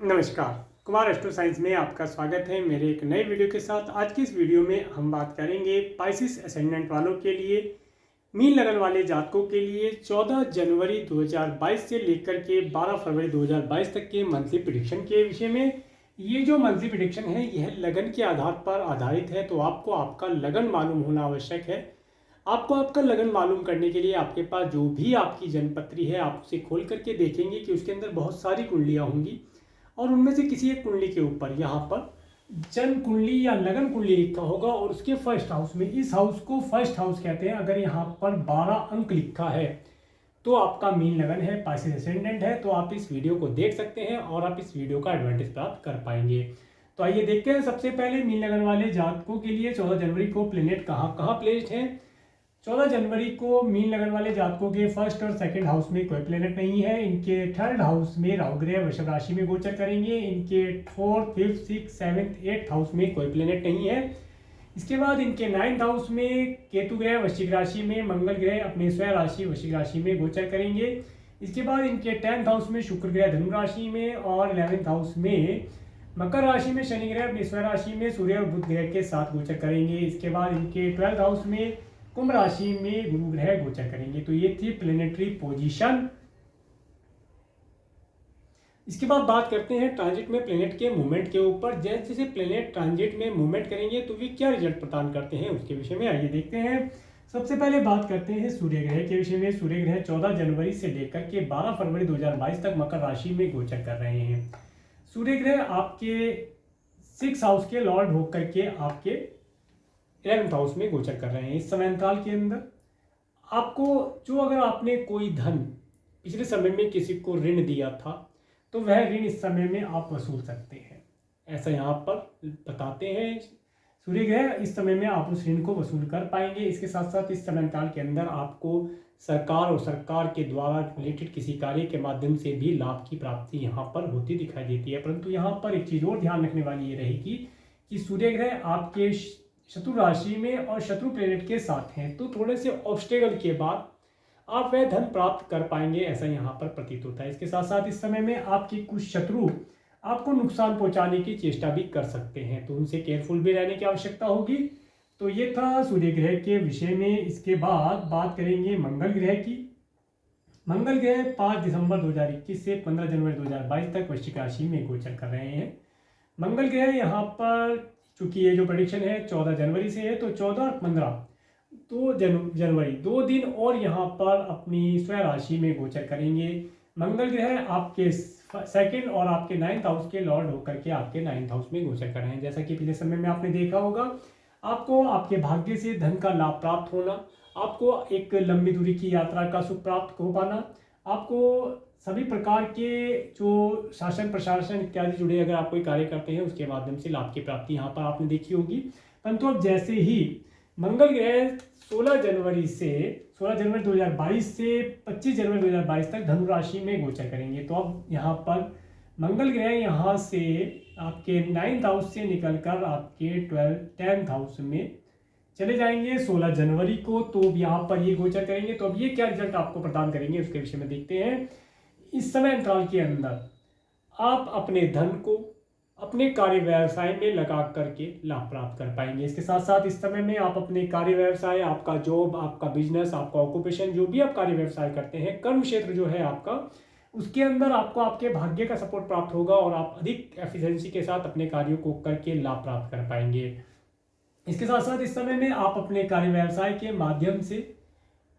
नमस्कार। Kumar astro science में आपका स्वागत है मेरे एक नए वीडियो के साथ। आज की इस वीडियो में हम बात करेंगे पाइसिस असेंडेंट वालों के लिए, मीन लगन वाले जातकों के लिए 14 जनवरी 2022 से लेकर के 12 फरवरी 2022 तक के मंथली प्रेडिक्शन के विषय में। ये जो मंथली प्रेडिक्शन है यह लगन के आधार पर आधारित है, तो आपको आपका लगन मालूम होना आवश्यक है। आपको आपका लगन मालूम करने के लिए आपके पास जो भी आपकी जन्मपत्री है आप उसे खोल करके देखेंगे कि उसके अंदर बहुत सारी कुंडलियाँ होंगी और उनमें से किसी एक कुंडली के ऊपर यहाँ पर जन्म कुंडली या लगन कुंडली लिखा होगा और उसके फर्स्ट हाउस में, इस हाउस को फर्स्ट हाउस कहते हैं। अगर यहाँ पर 12 अंक लिखा है तो आपका मीन लगन है, पाइसेस असेंडेंट है। तो आप इस वीडियो को देख सकते हैं और आप इस वीडियो का एडवांटेज प्राप्त कर पाएंगे। तो आइए देखते हैं। सबसे पहले मीन लगन वाले जातकों के लिए 14 जनवरी को प्लेनेट कहाँ कहाँ प्लेस्ड हैं। 14 जनवरी को मीन लगन वाले जातकों के फर्स्ट और सेकंड हाउस में कोई प्लेनेट नहीं है। इनके थर्ड हाउस में राहु ग्रह वृषभ राशि में गोचर करेंगे। इनके fourth, fifth, six, seventh, eighth house में कोई प्लेनेट नहीं है। इसके बाद इनके नाइन्थ हाउस में केतु ग्रह वृश्चिक राशि में, मंगल ग्रह अपने स्वयं राशि वृश्चिक राशि में गोचर करेंगे। इसके बाद इनके 10th हाउस में शुक्र ग्रह धनु राशि में और 11th हाउस में मकर राशि में शनि ग्रह अपनी स्वयं राशि में सूर्य और बुध ग्रह के साथ गोचर करेंगे। इसके बाद इनके 12th हाउस में कुंभ राशि में गुरु ग्रह गोचर करेंगे। तो ये थी प्लेनेटरी पोजीशन। इसके बाद बात करते हैं ट्रांजिट में प्लेनेट के मूवमेंट के ऊपर। जैसे जैसे प्लेनेट ट्रांजिट में मूवमेंट करेंगे तो वे क्या रिजल्ट प्रदान करते हैं उसके विषय में आइए देखते हैं। सबसे पहले बात करते हैं सूर्य ग्रह के विषय में। सूर्य ग्रह 14 जनवरी से लेकर के 12 फरवरी 2022 तक मकर राशि में गोचर कर रहे हैं। सूर्य ग्रह आपके 6 हाउस के लॉर्ड होकर के आपके 11th हाउस में गोचर कर रहे हैं। इस समय अंतराल के अंदर आपको जो, अगर आपने कोई धन पिछले समय में किसी को ऋण दिया था तो वह ऋण इस समय में आप वसूल सकते हैं, ऐसा यहाँ पर बताते हैं सूर्य ग्रह। इस समय में आप उस ऋण को वसूल कर पाएंगे। इसके साथ साथ इस समय काल के अंदर आपको सरकार और सरकार के द्वारा रिलेटेड किसी कार्य के माध्यम से भी लाभ की प्राप्ति यहाँ पर होती दिखाई देती है। परंतु यहाँ पर एक चीज़ और ध्यान रखने वाली ये रहेगी कि सूर्य ग्रह आपके शत्रु राशि में और शत्रु प्लेनेट के साथ हैं, तो थोड़े से ऑब्स्टेकल के बाद आप वह धन प्राप्त कर पाएंगे, ऐसा यहाँ पर प्रतीत होता है। इसके साथ साथ इस समय में आपके कुछ शत्रु आपको नुकसान पहुंचाने की चेष्टा भी कर सकते हैं, तो उनसे केयरफुल भी रहने की आवश्यकता होगी। तो ये था सूर्य ग्रह के विषय में। इसके बाद बात करेंगे मंगल ग्रह की। मंगल ग्रह 5 दिसंबर 2021 से 15 जनवरी 2022 तक वृश्चिक राशि में गोचर कर रहे हैं। मंगल ग्रह यहाँ पर, चूंकि ये जो प्रेडिक्शन है 14 जनवरी से है, तो 14 और 15 जनवरी 2 दिन और यहाँ पर अपनी स्वयं राशि में गोचर करेंगे। मंगल ग्रह आपके सेकंड और आपके 9th हाउस के लॉर्ड होकर के आपके 9th हाउस में गोचर कर रहे हैं। जैसा कि पिछले समय में आपने देखा होगा, आपको आपके भाग्य से धन का लाभ प्राप्त होना, आपको एक लंबी दूरी की यात्रा का सुख प्राप्त हो पाना, आपको सभी प्रकार के जो शासन प्रशासन इत्यादि जुड़े अगर आप कोई कार्य करते हैं उसके माध्यम से लाभ की प्राप्ति यहाँ पर आपने देखी होगी। परंतु अब जैसे ही मंगल ग्रह 16 जनवरी 2022 से 25 जनवरी 2022 तक धनु राशि में गोचर करेंगे, तो अब यहाँ पर मंगल ग्रह यहाँ से आपके 9th हाउस से निकलकर आपके 10th हाउस में चले जाएंगे 16 जनवरी को। तो यहाँ पर ये गोचर करेंगे, तो अब ये क्या रिजल्ट आपको प्रदान करेंगे उसके विषय में देखते हैं। इस समय अंतराल के अंदर आप अपने धन को अपने कार्य व्यवसाय में लगा करके लाभ प्राप्त कर पाएंगे। इसके साथ साथ इस समय में आप अपने कार्य व्यवसाय, आपका जॉब, आपका बिजनेस, आपका ऑक्यूपेशन, जो भी आप कार्य व्यवसाय करते हैं, कर्म क्षेत्र जो है आपका, उसके अंदर आपको आपके भाग्य का सपोर्ट प्राप्त होगा और आप अधिक एफिशिएंसी के साथ अपने कार्यों को करके लाभ प्राप्त कर पाएंगे। इसके साथ साथ इस समय में आप अपने कार्य व्यवसाय के माध्यम से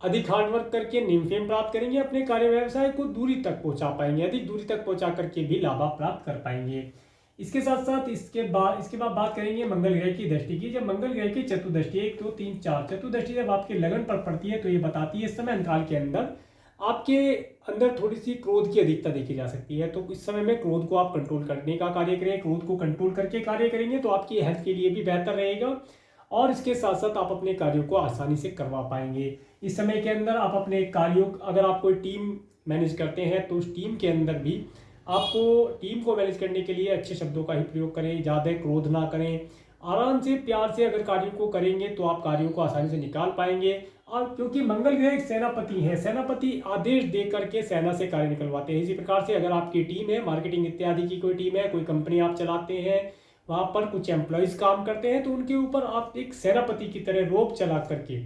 अधिक हार्डवर्क करके नेम फेम प्राप्त करेंगे, अपने कार्य व्यवसाय को दूरी तक पहुंचा पाएंगे, अधिक दूरी तक पहुंचा करके भी लाभ प्राप्त कर पाएंगे। इसके साथ साथ इसके बाद बात करेंगे मंगल ग्रह की दृष्टि की। जब मंगल ग्रह की चतुर्दृष्टि 1 2 3 4 चतुर्दृष्टि जब आपके लगन पर पड़ती है तो ये बताती है इस समय अंतराल के अंदर आपके अंदर थोड़ी सी क्रोध की अधिकता देखी जा सकती है। तो इस समय में क्रोध को आप कंट्रोल करने का कार्य करें, क्रोध को कंट्रोल करके कार्य करेंगे तो आपकी हेल्थ के लिए भी बेहतर रहेगा और इसके साथ साथ आप अपने कार्यों को आसानी से करवा पाएंगे। इस समय के अंदर आप अपने कार्यों, अगर आप कोई टीम मैनेज करते हैं तो उस टीम के अंदर भी आपको टीम को मैनेज करने के लिए अच्छे शब्दों का ही प्रयोग करें, ज़्यादा क्रोध ना करें, आराम से प्यार से अगर कार्यों को करेंगे तो आप कार्यों को आसानी से निकाल पाएंगे और क्योंकि मंगल ग्रह एक सेनापति है, सेनापति आदेश दे करके सेना से कार्य निकलवाते हैं। इसी प्रकार से अगर आपकी टीम है, मार्केटिंग इत्यादि की कोई टीम है, कोई कंपनी आप चलाते हैं, वहाँ पर कुछ एम्प्लॉयज काम करते हैं, तो उनके ऊपर आप एक सेनापति की तरह रोब चला करके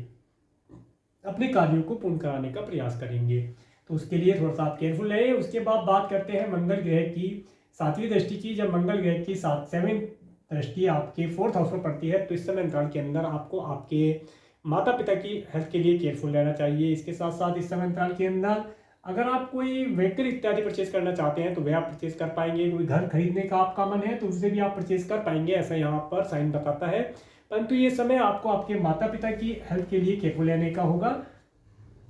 अपने कार्यों को पूर्ण कराने का प्रयास करेंगे। तो उसके लिए थोड़ा सा आप केयरफुल रहे। उसके बाद बात करते हैं मंगल ग्रह की 7वीं दृष्टि की। जब मंगल ग्रह की 7वीं दृष्टि आपके 4th हाउस में पड़ती है, तो इस समय अंतराल के अंदर आपको आपके माता पिता की हेल्थ के लिए केयरफुल रहना चाहिए। इसके साथ साथ इस समय अंतराल के अंदर अगर आप कोई व्हीकल इत्यादि परचेज करना चाहते हैं तो वह आप परचेज कर पाएंगे। कोई घर खरीदने का आपका मन है तो उसे भी आप परचेज कर पाएंगे, ऐसा यहाँ पर साइन बताता है। परंतु ये समय आपको आपके माता पिता की हेल्थ के लिए केयरफुल रहने का होगा।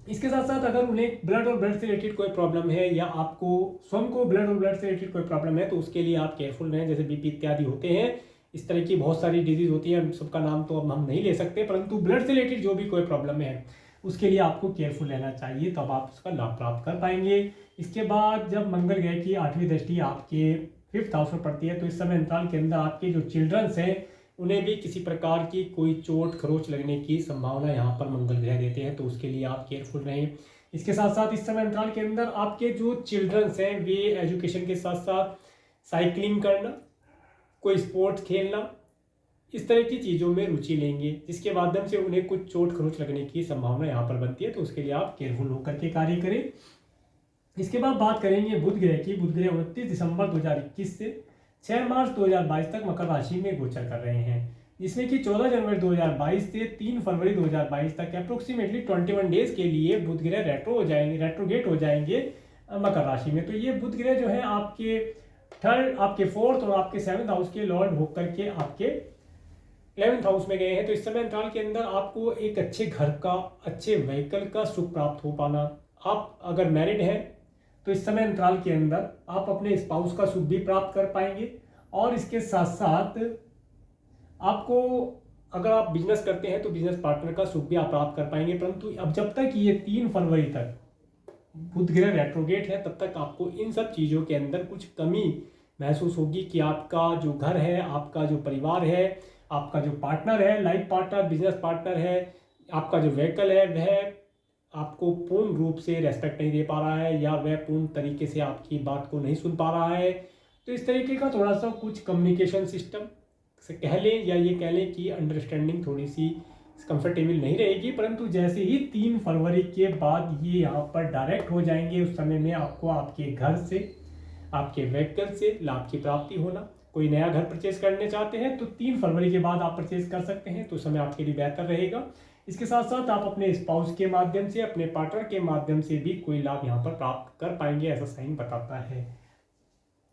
इसके साथ साथ अगर उन्हें ब्लड और ब्लड से रिलेटेड कोई प्रॉब्लम है या आपको स्वयं को ब्लड और ब्लड से रिलेटेड कोई प्रॉब्लम है तो उसके लिए आप केयरफुल रहें। जैसे बीपी इत्यादि होते हैं, इस तरह की बहुत सारी डिजीज होती है, सबका नाम तो अब हम नहीं ले सकते, परंतु ब्लड से रिलेटेड जो भी कोई प्रॉब्लम है उसके लिए आपको केयरफुल रहना चाहिए, तब आप उसका लाभ प्राप्त कर पाएंगे। इसके बाद जब मंगल ग्रह की 8वीं दृष्टि आपके 5th हाउस में पड़ती है, तो इस समय अंतराल के अंदर आपके जो चिल्ड्रंस हैं उन्हें भी किसी प्रकार की कोई चोट खरोच लगने की संभावना यहाँ पर मंगल ग्रह देते हैं, तो उसके लिए आप केयरफुल रहें। इसके साथ साथ इस समय अंतराल के अंदर आपके जो चिल्ड्रंस हैं वे एजुकेशन के साथ साथ साइकिलिंग करना, कोई स्पोर्ट्स खेलना, इस तरह की चीज़ों में रुचि लेंगे, जिसके माध्यम से उन्हें कुछ चोट खरोच लगने की संभावना यहाँ पर बनती है, तो उसके लिए आप केयरफुल होकर के कार्य करें। इसके बाद बात करेंगे बुध ग्रह की। बुध ग्रह 29 दिसंबर 2021 से 6 मार्च 2022 तक मकर राशि में गोचर कर रहे हैं, जिसमें कि 14 जनवरी 2022 से 3 फरवरी 2022 तक अप्रोक्सीमेटली 21 डेज के लिए बुध ग्रह रेट्रोगेट हो जाएंगे मकर राशि में। तो ये बुध ग्रह जो है आपके 3rd, आपके 4th और आपके 7th हाउस के लॉर्ड होकर के आपके 11th हाउस में गए हैं। तो इस समय अंतराल के अंदर आपको एक अच्छे घर का, अच्छे व्हीकल का सुख प्राप्त हो पाना। आप अगर मैरिड हैं तो इस समय अंतराल के अंदर आप अपने स्पाउस का सुख भी प्राप्त कर पाएंगे। और इसके साथ साथ आपको अगर आप बिजनेस करते हैं तो बिजनेस पार्टनर का सुख भी आप प्राप्त कर पाएंगे। परंतु अब जब तक ये 3 फरवरी तक बुध ग्रह रेट्रोगेट है, तब तक आपको इन सब चीज़ों के अंदर कुछ कमी महसूस होगी कि आपका जो घर है, आपका जो परिवार है, आपका जो पार्टनर है, लाइफ पार्टनर, बिजनेस पार्टनर है, आपका जो व्हीकल है, वह आपको पूर्ण रूप से रेस्पेक्ट नहीं दे पा रहा है या वह पूर्ण तरीके से आपकी बात को नहीं सुन पा रहा है। तो इस तरीके का थोड़ा सा कुछ कम्युनिकेशन सिस्टम से कह लें या ये कह लें कि अंडरस्टैंडिंग थोड़ी सी कंफर्टेबल नहीं रहेगी। परंतु जैसे ही 3 फरवरी के बाद ये यहाँ पर डायरेक्ट हो जाएंगे, उस समय में आपको आपके घर से, आपके व्हीकल से लाभ की प्राप्ति होना। कोई नया घर परचेज करने चाहते हैं तो 3 फरवरी के बाद आप परचेज कर सकते हैं, तो समय आपके लिए बेहतर रहेगा। इसके साथ साथ आप अपने स्पाउस के माध्यम से, अपने पार्टनर के माध्यम से भी कोई लाभ यहाँ पर प्राप्त कर पाएंगे, ऐसा साइन बताता है।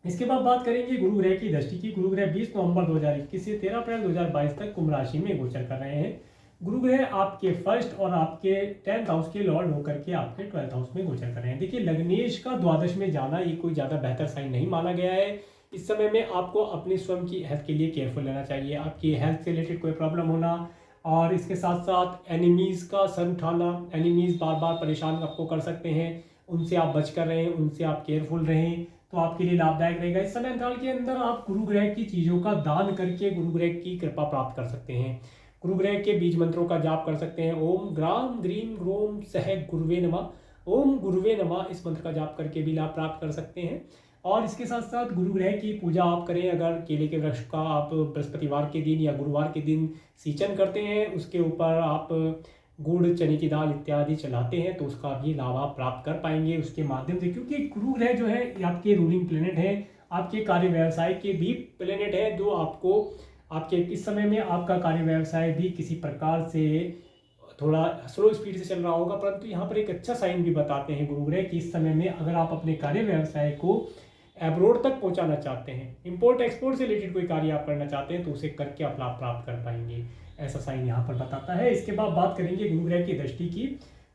इसके बाद बात करेंगे गुरु ग्रह की दृष्टि की। गुरु ग्रह 20 नवंबर 2021 से 13 अप्रैल 2022 तक कुंभ राशि में गोचर कर रहे हैं। गुरु ग्रह आपके 1st और आपके 10th हाउस के लॉर्ड होकर के आपके 12th हाउस में गोचर कर रहे हैं। देखिए, लग्नेश का द्वादश में जाना ये कोई ज़्यादा बेहतर साइन नहीं माना गया है। इस समय में आपको अपनी स्वयं की हेल्थ के लिए केयरफुल रहना चाहिए। आपकी हेल्थ से रिलेटेड कोई प्रॉब्लम होना और इसके साथ साथ एनिमीज़ का सर उठाना, एनिमीज़ बार बार परेशान आपको कर सकते हैं, उनसे आप बच कर रहें, उनसे आप केयरफुल रहें, तो आपके लिए लाभदायक रहेगा। इस समय अंतराल के अंदर आप गुरु ग्रह की चीज़ों का दान करके गुरु ग्रह की कृपा प्राप्त कर सकते हैं। गुरु ग्रह के बीज मंत्रों का जाप कर सकते हैं। ओम ग्राम ग्रीम ग्रोम सह गुरुवे नमः, ओम गुरुवे नमः, इस मंत्र का जाप करके भी लाभ प्राप्त कर सकते हैं। और इसके साथ साथ गुरु ग्रह की पूजा आप करें। अगर केले के वृक्ष का आप बृहस्पतिवार के दिन या गुरुवार के दिन सिंचन करते हैं, उसके ऊपर आप गुड़, चने की दाल इत्यादि चलाते हैं, तो उसका भी लाभ आप प्राप्त कर पाएंगे उसके माध्यम से। क्योंकि गुरु ग्रह जो है आपके रूलिंग प्लेनेट है, आपके कार्य व्यवसाय के भी प्लेनेट है, जो आपको आपके इस समय में आपका कार्य व्यवसाय भी किसी प्रकार से थोड़ा स्लो स्पीड से चल रहा होगा। परंतु यहाँ पर एक अच्छा साइन भी बताते हैं गुरु ग्रह कि इस समय में अगर आप अपने कार्य व्यवसाय को एब्रोड तक पहुंचाना चाहते हैं, इंपोर्ट एक्सपोर्ट से रिलेटेड कोई कार्य आप करना चाहते हैं, तो उसे करके आप लाभ प्राप्त कर पाएंगे, ऐसा साइन यहाँ पर बताता है। इसके बाद बात करेंगे गुरु ग्रह की दृष्टि की।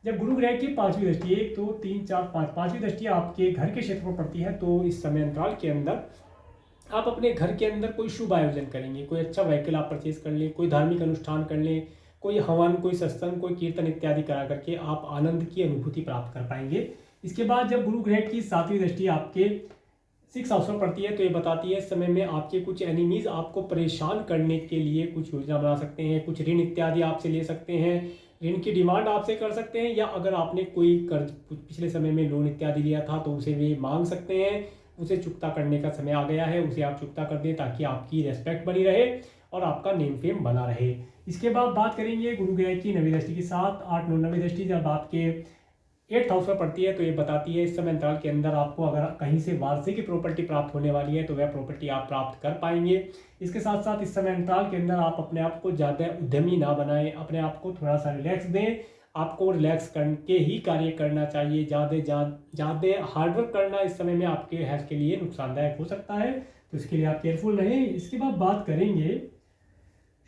जब गुरु ग्रह की 5वीं दृष्टि, 1 2 3 4 5 पाँचवीं दृष्टि आपके घर के क्षेत्र पर पड़ती है, तो इस समय अंतराल के अंदर आप अपने घर के अंदर कोई शुभ आयोजन करेंगे, कोई अच्छा व्हीकल आप परचेज कर लें, कोई धार्मिक अनुष्ठान कर लें, कोई हवन, कोई सत्संग, कोई कीर्तन इत्यादि करा करके आप आनंद की अनुभूति प्राप्त कर पाएंगे। इसके बाद जब गुरु ग्रह की 7वीं दृष्टि आपके 6 हाउस में पड़ती है, तो ये बताती है इस समय में आपके कुछ एनिमीज आपको परेशान करने के लिए कुछ योजना बना सकते हैं, कुछ ऋण इत्यादि आपसे ले सकते हैं, ऋण की डिमांड आपसे कर सकते हैं, या अगर आपने कोई कर्ज पिछले समय में लोन इत्यादि लिया था तो उसे वे मांग सकते हैं। उसे चुकता करने का समय आ गया है, उसे आप चुकता कर दें ताकि आपकी रेस्पेक्ट बनी रहे और आपका नेम फेम बना रहे। इसके बाद बात करेंगे गुरु ग्रह की नवी दृष्टि की। 7, 8, 9 नवी दृष्टि जब आपके 8th हाउस में पड़ती है तो ये बताती है इस समय अंतराल के अंदर आपको अगर कहीं से वार्षिक प्रॉपर्टी प्राप्त होने वाली है तो वह प्रॉपर्टी आप प्राप्त कर पाएंगे। इसके साथ साथ इस समय अंतराल के अंदर आप अपने आप को ज़्यादा उद्यमी ना बनाएं, अपने आप को थोड़ा सा रिलैक्स दें। आपको रिलैक्स करके ही कार्य करना चाहिए। ज़्यादा हार्डवर्क करना इस समय में आपके हेल्थ के लिए नुकसानदायक हो सकता है, तो इसके लिए आप केयरफुल रहें। इसके बाद बात करेंगे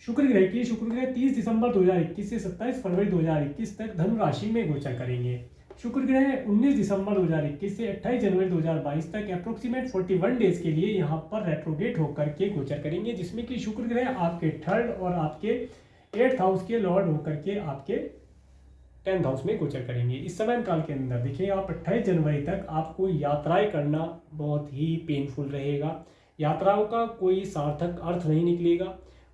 शुक्र ग्रह की। शुक्र ग्रह 30 दिसंबर 2021 से 27 फरवरी 2021 तक धनु राशि में गोचर करेंगे। शुक्र ग्रह 19 दिसंबर 2021 से 28 जनवरी 2022 तक अप्रोक्सीमेट 41 डेज के लिए यहाँ पर रेट्रोगेट होकर के गोचर करेंगे, जिसमें कि शुक्र ग्रह आपके 3rd और आपके 8th हाउस के लॉर्ड होकर के आपके 10th हाउस में गोचर करेंगे। इस समय अंतराल के अंदर देखिए आप 28 जनवरी तक आपको यात्राएं करना बहुत ही पेनफुल रहेगा। यात्राओं का कोई सार्थक अर्थ नहीं निकलेगा।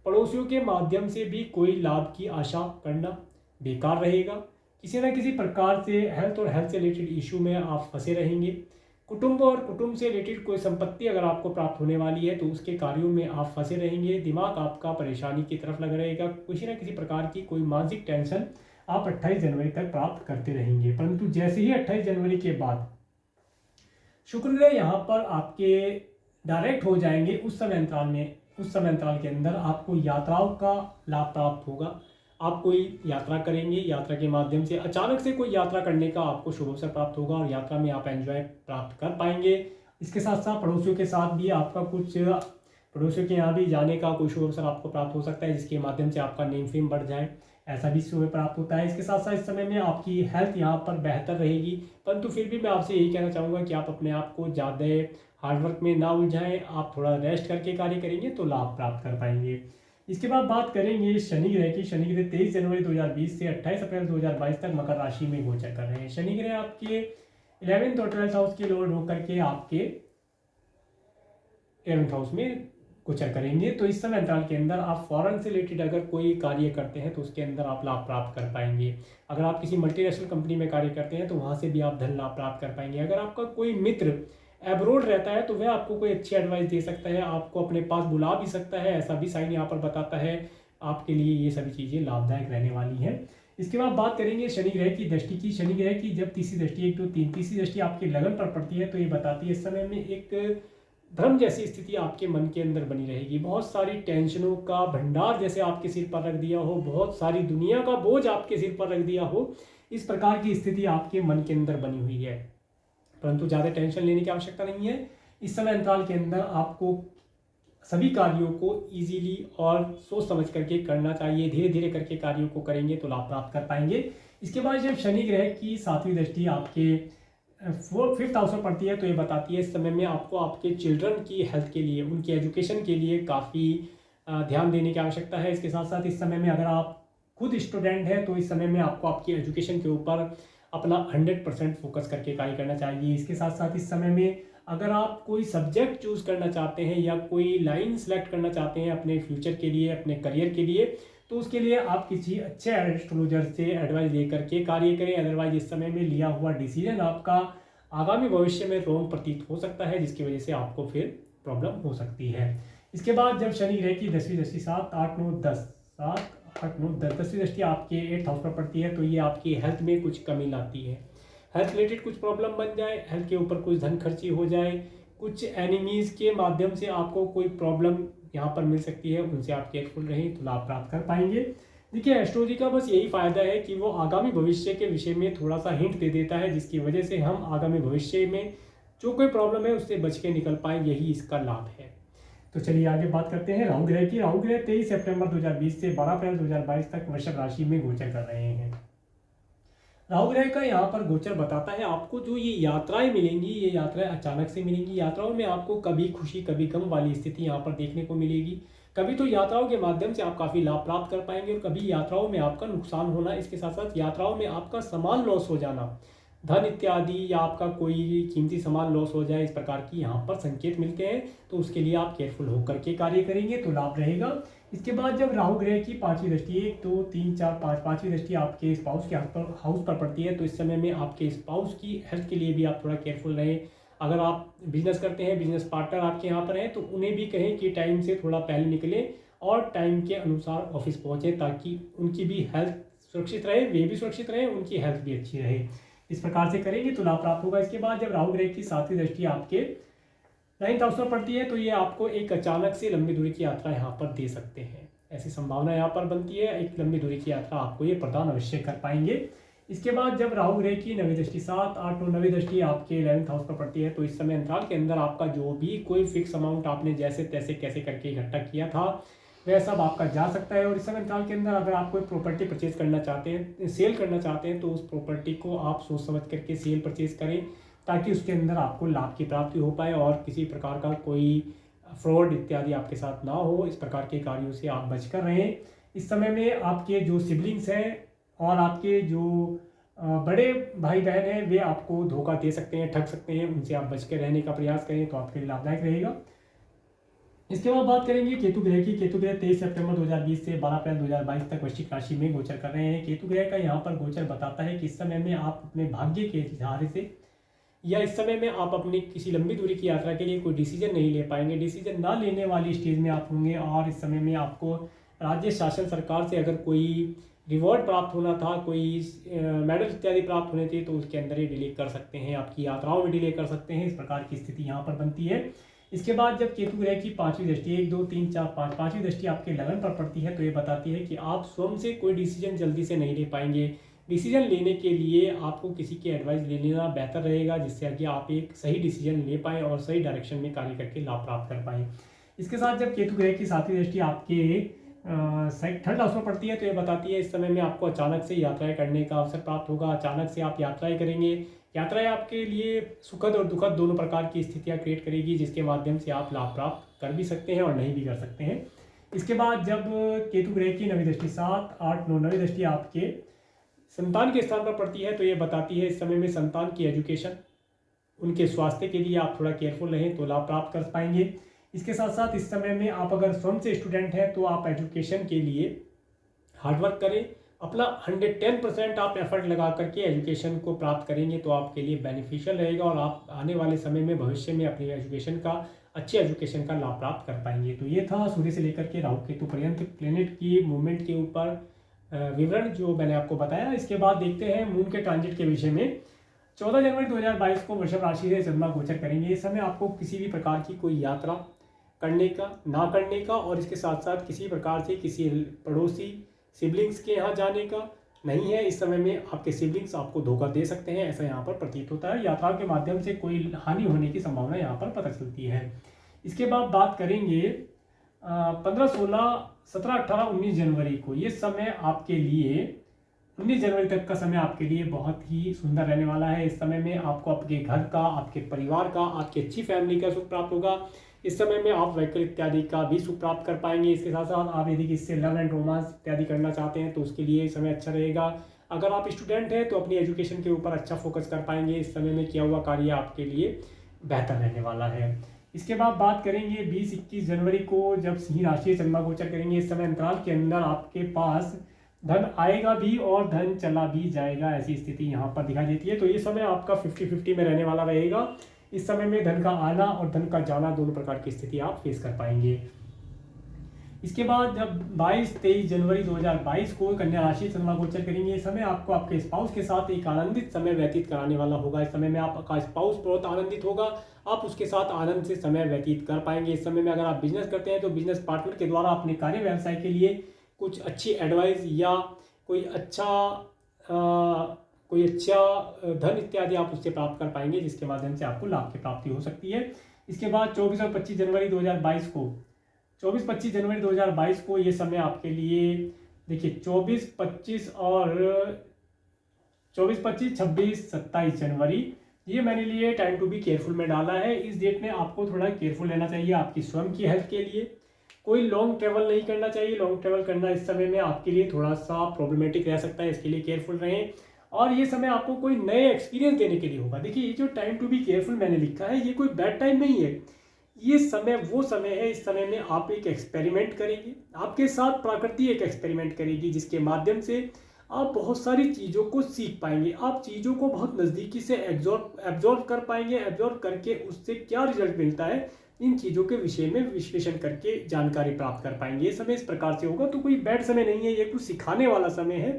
पड़ोसियों के माध्यम से भी कोई लाभ की आशा करना बेकार रहेगा। किसी न किसी प्रकार से हेल्थ और हेल्थ से रिलेटेड इशू में आप फंसे रहेंगे। कुटुंब और कुटुंब से रिलेटेड कोई संपत्ति अगर आपको प्राप्त होने वाली है तो उसके कार्यों में आप फंसे रहेंगे। दिमाग आपका परेशानी की तरफ लगा रहेगा। किसी न किसी प्रकार की कोई मानसिक टेंशन आप 28 जनवरी तक प्राप्त करते रहेंगे। परंतु जैसे ही 28 जनवरी के बाद शुक्र ग्रह यहाँ पर आपके डायरेक्ट हो जाएंगे, उस समय अंतराल के अंदर आपको यात्राओं का लाभ प्राप्त होगा। आप कोई यात्रा करेंगे, यात्रा के माध्यम से अचानक से कोई यात्रा करने का आपको शुभ अवसर प्राप्त होगा और यात्रा में आप एंजॉय प्राप्त कर पाएंगे। इसके साथ साथ पड़ोसियों के साथ भी आपका कुछ पड़ोसियों के यहाँ भी जाने का कोई शुभ अवसर आपको प्राप्त हो सकता है, जिसके माध्यम से आपका नेम फेम बढ़ जाए, ऐसा भी शुभ प्राप्त होता है। इसके साथ साथ इस समय में आपकी हेल्थ यहाँ पर बेहतर रहेगी। परंतु फिर भी मैं आपसे यही कहना चाहूँगा कि आप अपने आप को ज़्यादा हार्डवर्क में ना उलझाएं। आप थोड़ा रेस्ट करके कार्य करेंगे तो लाभ प्राप्त कर पाएंगे। इसके बाद बात करेंगे शनि ग्रह की। शनि ग्रह 23 जनवरी 2020 से 28 अप्रैल 2022 तक मकर राशि में गोचर कर रहे हैं। शनि ग्रह आपके 11th और 12th हाउस के लॉर्ड होकर के आपके 11th हाउस में गोचर करेंगे। तो इस समय अंतराल के अंदर आप फॉरेन से रिलेटेड अगर कोई कार्य करते हैं तो उसके अंदर आप लाभ प्राप्त कर पाएंगे। अगर आप किसी मल्टीनेशनल कंपनी में कार्य करते हैं तो वहाँ से भी आप धन लाभ प्राप्त कर पाएंगे। अगर आपका कोई मित्र एब्रोड रहता है तो वह आपको कोई अच्छी एडवाइस दे सकता है, आपको अपने पास बुला भी सकता है, ऐसा भी साइन यहाँ पर बताता है। आपके लिए ये सभी चीज़ें लाभदायक रहने वाली हैं। इसके बाद बात करेंगे शनि ग्रह की दृष्टि की। शनि ग्रह की जब तीसरी दृष्टि 1, 2, 3 तीसरी दृष्टि आपके लगन पर पड़ती है तो ये बताती है इस समय में एक भ्रम जैसी स्थिति आपके मन के अंदर बनी रहेगी। बहुत सारी टेंशनों का भंडार जैसे आपके सिर पर रख दिया हो, बहुत सारी दुनिया का बोझ आपके सिर पर रख दिया हो, इस प्रकार की स्थिति आपके मन के अंदर बनी हुई है। परंतु ज़्यादा टेंशन लेने की आवश्यकता नहीं है। इस समय अंतराल के अंदर आपको सभी कार्यों को इजीली और सोच समझ करके करना चाहिए। धीरे धीरे करके कार्यों को करेंगे तो लाभ प्राप्त कर पाएंगे। इसके बाद जब शनि ग्रह की 7वीं दृष्टि आपके 5th हाउस में पड़ती है तो ये बताती है इस समय में आपको आपके चिल्ड्रन की हेल्थ के लिए, उनकी एजुकेशन के लिए काफ़ी ध्यान देने की आवश्यकता है। इसके साथ साथ इस समय में अगर आप खुद स्टूडेंट हैं तो इस समय में आपको आपकी एजुकेशन के ऊपर अपना 100% फोकस करके कार्य करना चाहिए। इसके साथ साथ इस समय में अगर आप कोई सब्जेक्ट चूज़ करना चाहते हैं या कोई लाइन सेलेक्ट करना चाहते हैं अपने फ्यूचर के लिए, अपने करियर के लिए, तो उसके लिए आप किसी अच्छे एस्ट्रोलॉजर से एडवाइस लेकर के कार्य करें। अदरवाइज इस समय में लिया हुआ डिसीजन आपका आगामी भविष्य में रॉन्ग प्रतीत हो सकता है, जिसकी वजह से आपको फिर प्रॉब्लम हो सकती है। इसके बाद जब शनि ग्रह की 10वीं दृष्टि 7, 8, 9, 10 10वीं दृष्टि आपके 8th हाउस पर पड़ती है तो ये आपकी हेल्थ में कुछ कमी लाती है। हेल्थ रिलेटेड कुछ प्रॉब्लम बन जाए, हेल्थ के ऊपर कुछ धन खर्ची हो जाए, कुछ एनिमीज़ के माध्यम से आपको कोई प्रॉब्लम यहाँ पर मिल सकती है, उनसे आप केयरफुल रहें तो लाभ प्राप्त कर पाएंगे। देखिए एस्ट्रोलॉजी का बस यही फ़ायदा है कि वो आगामी भविष्य के विषय में थोड़ा सा हिंट दे देता है, जिसकी वजह से हम आगामी भविष्य में जो कोई प्रॉब्लम है उससे बच के निकल पाएँ, यही इसका लाभ है। तो चलिए आगे बात करते हैं राहु ग्रह की। राहु ग्रह 23 सितंबर 2020 से 12 अप्रैल 2022 तक वृषभ राशि में गोचर कर रहे हैं। राहु ग्रह का यहाँ पर गोचर बताता है आपको जो ये यात्राएं मिलेंगी, ये यात्राएं अचानक से मिलेंगी। यात्राओं में आपको कभी खुशी कभी गम वाली स्थिति यहाँ पर देखने को मिलेगी। कभी तो यात्राओं के माध्यम से आप काफ़ी लाभ प्राप्त कर पाएंगे और कभी यात्राओं में आपका नुकसान होना, इसके साथ साथ यात्राओं में आपका सामान लॉस हो जाना, धन इत्यादि या आपका कोई कीमती सामान लॉस हो जाए, इस प्रकार की यहाँ पर संकेत मिलते हैं। तो उसके लिए आप केयरफुल होकर के कार्य करेंगे तो लाभ रहेगा। इसके बाद जब राहु ग्रह की पांचवी दृष्टि 1 2 3 4 5 पांचवी दृष्टि आपके स्पाउस के हाउस पर पड़ती है, तो इस समय में आपके स्पाउस की हेल्थ के लिए भी आप थोड़ा केयरफुल रहें। अगर आप बिजनेस करते हैं, बिजनेस पार्टनर आपके यहाँ पर हैं, तो उन्हें भी कहें कि टाइम से थोड़ा पहले निकलें और टाइम के अनुसार ऑफिस पहुँचें, ताकि उनकी भी हेल्थ सुरक्षित रहे, वे भी सुरक्षित रहें, उनकी हेल्थ भी अच्छी रहे। इस प्रकार से करेंगे तो लाभ प्राप्त होगा। इसके बाद जब राहु ग्रह की सातवीं दृष्टि आपके 9th हाउस पर पड़ती है, तो ये आपको एक अचानक से लंबी दूरी की यात्रा यहाँ पर दे सकते हैं, ऐसी संभावना यहाँ पर बनती है। एक लंबी दूरी की यात्रा आपको ये प्रदान अवश्य कर पाएंगे। इसके बाद जब राहु ग्रह की नवी दृष्टि 7 8 और 9वीं दृष्टि आपके 11th हाउस पर पड़ती है, तो इस समय अंतराल के अंदर आपका जो भी कोई फिक्स अमाउंट आपने जैसे तैसे कैसे करके इकट्ठा किया था, वह सब आपका जा सकता है। और इस समय अंतराल के अंदर अगर आप कोई प्रॉपर्टी परचेज करना चाहते हैं, सेल करना चाहते हैं, तो उस प्रॉपर्टी को आप सोच समझ करके सेल परचेज करें, ताकि उसके अंदर आपको लाभ की प्राप्ति हो पाए और किसी प्रकार का कोई फ्रॉड इत्यादि आपके साथ ना हो। इस प्रकार के कार्यों से आप बचकर रहें। इस समय में आपके जो सिबलिंग्स हैं और आपके जो बड़े भाई बहन हैं, वे आपको धोखा दे सकते हैं, ठग सकते हैं, उनसे आप बच के रहने का प्रयास करें तो आपके लिए लाभदायक रहेगा। इसके बाद बात करेंगे केतु ग्रह की। केतु ग्रह 23 सितंबर 2020 से 12 अप्रैल 2022 तक वृश्चिक राशि में गोचर कर रहे हैं। केतु ग्रह का यहाँ पर गोचर बताता है कि इस समय में आप अपने भाग्य के सहारे से या इस समय में आप अपनी किसी लंबी दूरी की यात्रा के लिए कोई डिसीजन नहीं ले पाएंगे, डिसीजन ना लेने वाली स्टेज में आप होंगे। और इस समय में आपको राज्य शासन सरकार से अगर कोई रिवॉर्ड प्राप्त होना था, कोई मेडल इत्यादि प्राप्त होने थे, तो उसके अंदर ही डिले कर सकते हैं, आपकी यात्राओं में डिले कर सकते हैं। इस प्रकार की स्थिति यहाँ पर बनती है। इसके बाद जब केतु ग्रह की पांचवी दृष्टि 1 2 3 4 5 पांचवी दृष्टि आपके लगन पर पड़ती है, तो ये बताती है कि आप स्वयं से कोई डिसीजन जल्दी से नहीं ले पाएंगे। डिसीजन लेने के लिए आपको किसी की एडवाइस ले लेना बेहतर रहेगा, जिससे कि आप एक सही डिसीजन ले पाएँ और सही डायरेक्शन में कार्य करके लाभ प्राप्त कर पाएँ। इसके साथ जब केतु ग्रह की सातवीं दृष्टि आपके 3rd हाउस में पड़ती है, तो ये बताती है इस समय में आपको अचानक से यात्राएं करने का अवसर प्राप्त होगा। अचानक से आप यात्राएं करेंगे, यात्राएं आपके लिए सुखद और दुखद दोनों प्रकार की स्थितियां क्रिएट करेगी, जिसके माध्यम से आप लाभ प्राप्त कर भी सकते हैं और नहीं भी कर सकते हैं। इसके बाद जब केतु ग्रह की नवी दृष्टि 7 8 9 नवी दृष्टि आपके संतान के स्थान पर पड़ती है, तो ये बताती है इस समय में संतान की एजुकेशन, उनके स्वास्थ्य के लिए आप थोड़ा केयरफुल रहें तो लाभ प्राप्त कर पाएंगे। इसके साथ साथ इस समय में आप अगर स्वयं से स्टूडेंट हैं, तो आप एजुकेशन के लिए हार्डवर्क करें, अपना 110% आप एफर्ट लगा करके एजुकेशन को प्राप्त करेंगे तो आपके लिए बेनिफिशियल रहेगा और आप आने वाले समय में भविष्य में अपनी एजुकेशन का अच्छे एजुकेशन का लाभ प्राप्त कर पाएंगे। तो ये था सूर्य से लेकर के राहु केतु पर्यंत प्लेनेट की मूवमेंट के ऊपर विवरण जो मैंने आपको बताया। इसके बाद देखते हैं मून के ट्रांजिट के विषय में। 14 जनवरी 2022 को वृषभ राशि से चंद्रमा गोचर करेंगे। इस समय आपको किसी भी प्रकार की कोई यात्रा करने का, ना करने का और इसके साथ साथ किसी प्रकार से किसी पड़ोसी सिबलिंग्स के यहाँ जाने का नहीं है। इस समय में आपके सिबलिंग्स आपको धोखा दे सकते हैं, ऐसा यहाँ पर प्रतीत होता है। यात्राओं के माध्यम से कोई हानि होने की संभावना यहाँ पर पता चलती है। इसके बाद बात करेंगे 15 16 17 18 19 जनवरी को। ये समय आपके लिए 19 जनवरी तक का समय आपके लिए बहुत ही सुंदर रहने वाला है। इस समय में आपको आपके घर का, आपके परिवार का, आपकी अच्छी फैमिली का सुख प्राप्त होगा। इस समय में आप व्हीकल इत्यादि का भी सुख प्राप्त कर पाएंगे। इसके साथ साथ आप यदि इससे लव एंड रोमांस इत्यादि करना चाहते हैं तो उसके लिए समय अच्छा रहेगा। अगर आप स्टूडेंट हैं तो अपनी एजुकेशन के ऊपर अच्छा फोकस कर पाएंगे। इस समय में किया हुआ कार्य आपके लिए बेहतर रहने वाला है। इसके बाद बात करेंगे 20-21 जनवरी को, जब सिंह राशि चंद्रमा गोचर करेंगे। इस समय अंतराल के अंदर आपके पास धन आएगा भी और धन चला भी जाएगा, ऐसी स्थिति यहाँ पर दिखाई देती है। तो ये समय आपका 50-50 में रहने वाला रहेगा। इस समय में धन का आना और धन का जाना दोनों प्रकार की स्थिति आप फेस कर पाएंगे। इसके बाद जब 22-23 जनवरी 2022 को कन्या राशि चंद्रमा गोचर करेंगे। इस समय आपको आपके स्पाउस के साथ एक आनंदित समय व्यतीत कराने वाला होगा। इस समय में आपका स्पाउस बहुत आनंदित होगा, आप उसके साथ आनंद से समय व्यतीत कर पाएंगे। इस समय में अगर आप बिजनेस करते हैं तो बिजनेस पार्टनर के द्वारा अपने कार्य व्यवसाय के लिए कुछ अच्छी एडवाइस या कोई अच्छा धन इत्यादि आप उससे प्राप्त कर पाएंगे, जिसके माध्यम से आपको लाभ की प्राप्ति हो सकती है। इसके बाद 24 और 25 जनवरी 2022 को 24-25 जनवरी 2022 को ये समय आपके लिए देखिए 24-25 और 24-25 26-27 जनवरी, ये मैंने लिए टाइम टू बी केयरफुल में डाला है। इस डेट में आपको थोड़ा केयरफुल रहना चाहिए आपकी स्वयं की हेल्थ के लिए। कोई लॉन्ग ट्रैवल नहीं करना चाहिए। लॉन्ग ट्रैवल करना इस समय में आपके लिए थोड़ा सा प्रॉब्लमेटिक रह सकता है, इसके लिए केयरफुल रहें। और ये समय आपको कोई नए एक्सपीरियंस देने के लिए होगा। देखिए ये जो टाइम टू बी केयरफुल मैंने लिखा है ये कोई बैड टाइम नहीं है, ये समय वो समय है, इस समय में आप एक एक्सपेरिमेंट करेंगे, आपके साथ प्रकृति एक एक्सपेरिमेंट करेगी जिसके माध्यम से आप बहुत सारी चीज़ों को सीख पाएंगे, आप चीज़ों को बहुत नज़दीकी से एब्जॉर्व कर पाएंगे, एब्जॉर्व करके उससे क्या रिजल्ट मिलता है इन चीज़ों के विषय में विश्लेषण करके जानकारी प्राप्त कर पाएंगे। ये समय इस प्रकार से होगा, तो कोई बैड समय नहीं है, ये कुछ सिखाने वाला समय है,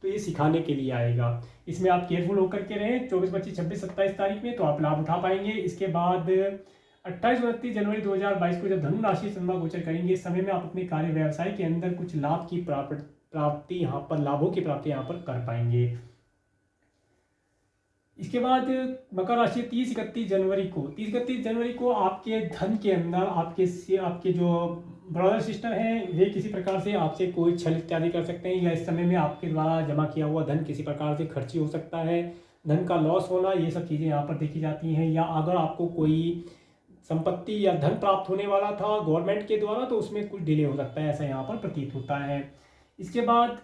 तो ये सिखाने के लिए आएगा। इसमें आप केयरफुल होकर के रहें 24, 25, 26, 27 तारीख में, तो आप लाभ उठा पाएंगे। इसके बाद 28 और 29 जनवरी 2022 को जब धनु राशि चंद्रमा गोचर करेंगे, इस समय में आप अपने कार्य व्यवसाय के अंदर कुछ लाभ की प्राप्ति यहाँ पर, लाभों की प्राप्ति यहाँ पर कर पाएंगे। इसके बाद मकर राशि 30-31 जनवरी को आपके धन के अंदर आपके जो ब्रदर सिस्टर हैं वे किसी प्रकार से आपसे कोई छल इत्यादि कर सकते हैं, या इस समय में आपके द्वारा जमा किया हुआ धन किसी प्रकार से खर्ची हो सकता है, धन का लॉस होना, ये सब चीज़ें यहाँ पर देखी जाती हैं। या अगर आपको कोई संपत्ति या धन प्राप्त होने वाला था गवर्नमेंट के द्वारा तो उसमें कुछ डिले हो सकता है, ऐसा यहाँ पर प्रतीत होता है। इसके बाद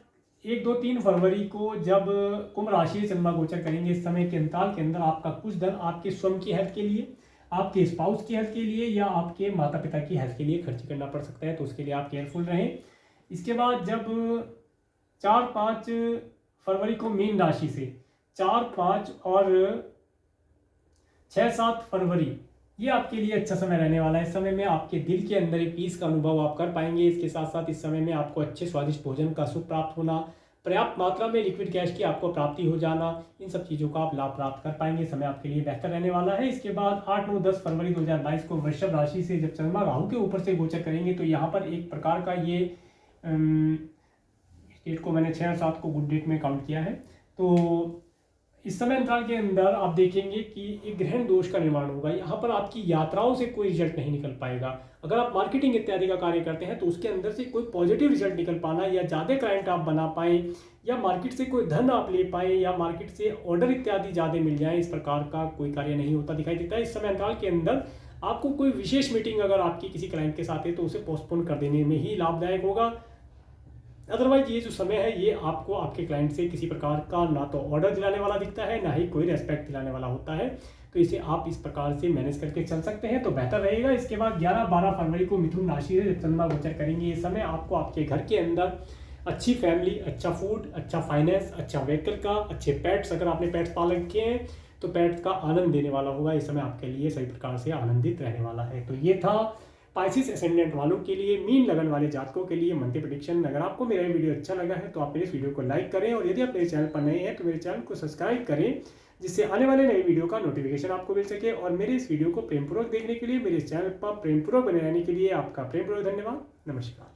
1, 2, 3 फरवरी को जब कुंभ राशि चंद्रमा गोचर करेंगे, इस समय के अंतराल के अंदर आपका कुछ धन आपके स्वयं की हेल्थ के लिए, आपके स्पाउस की हेल्थ के लिए या आपके माता पिता की हेल्थ के लिए खर्च करना पड़ सकता है, तो उसके लिए आप केयरफुल रहें। इसके बाद जब 4-5 फरवरी को मीन राशि से 4, 5 और 6-7 फरवरी ये आपके लिए अच्छा समय रहने वाला है। इस समय में आपके दिल के अंदर एक पीस का अनुभव आप कर पाएंगे। इसके साथ साथ इस समय में आपको अच्छे स्वादिष्ट भोजन का सुख प्राप्त होना, पर्याप्त मात्रा में लिक्विड कैश की आपको प्राप्ति हो जाना, इन सब चीज़ों का आप लाभ प्राप्त कर पाएंगे। समय आपके लिए बेहतर रहने वाला है। इसके बाद 8, 9, 10 फरवरी 2022 को वृषभ राशि से जब चंद्रमा राहु के ऊपर से गोचर करेंगे, तो यहाँ पर एक प्रकार का ये डेट को मैंने 6 और 7 को गुड डेट में काउंट किया है। तो इस समय अंतराल के अंदर आप देखेंगे कि एक ग्रहण दोष का निर्माण होगा। यहाँ पर आपकी यात्राओं से कोई रिजल्ट नहीं निकल पाएगा। अगर आप मार्केटिंग इत्यादि का कार्य करते हैं तो उसके अंदर से कोई पॉजिटिव रिजल्ट निकल पाना, या ज़्यादा क्लाइंट आप बना पाएँ, या मार्केट से कोई धन आप ले पाए, या मार्केट से ऑर्डर इत्यादि ज़्यादा मिल जाए, इस प्रकार का कोई कार्य नहीं होता दिखाई देता है। इस समय अंतराल के अंदर आपको कोई विशेष मीटिंग अगर आपकी किसी क्लाइंट के साथ है तो उसे पोस्टपोन कर देने में ही लाभदायक होगा। अदरवाइज ये जो समय है ये आपको आपके क्लाइंट से किसी प्रकार का ना तो ऑर्डर दिलाने वाला दिखता है, ना ही कोई रेस्पेक्ट दिलाने वाला होता है, तो इसे आप इस प्रकार से मैनेज करके चल सकते हैं तो बेहतर रहेगा। इसके बाद 11-12 फरवरी को मिथुन राशि से चंद्रमा गोचर करेंगे। ये समय आपको आपके घर के अंदर अच्छी फैमिली, अच्छा फूड, अच्छा फाइनेंस, अच्छा व्हीकल का, अच्छे पेट्स, अगर आपने पेट्स पाल रखे हैं तो पेट्स का आनंद देने वाला होगा। इस समय आपके लिए सही प्रकार से आनंदित रहने वाला है। तो ये था पाइसिस एसेंडेंट वालों के लिए, मीन लगन वाले जातकों के लिए मंथली प्रेडिक्शन। अगर आपको मेरा वीडियो अच्छा लगा है तो आप मेरे इस वीडियो को लाइक करें, और यदि आप मेरे चैनल पर नए हैं तो मेरे चैनल को सब्सक्राइब करें, जिससे आने वाले नए वीडियो का नोटिफिकेशन आपको मिल सके। और मेरे इस वीडियो को प्रेमपूर्वक देखने के लिए, मेरे इस चैनल पर प्रेमपूर्वक बने रहने के लिए आपका प्रेमपूर्वक धन्यवाद। नमस्कार।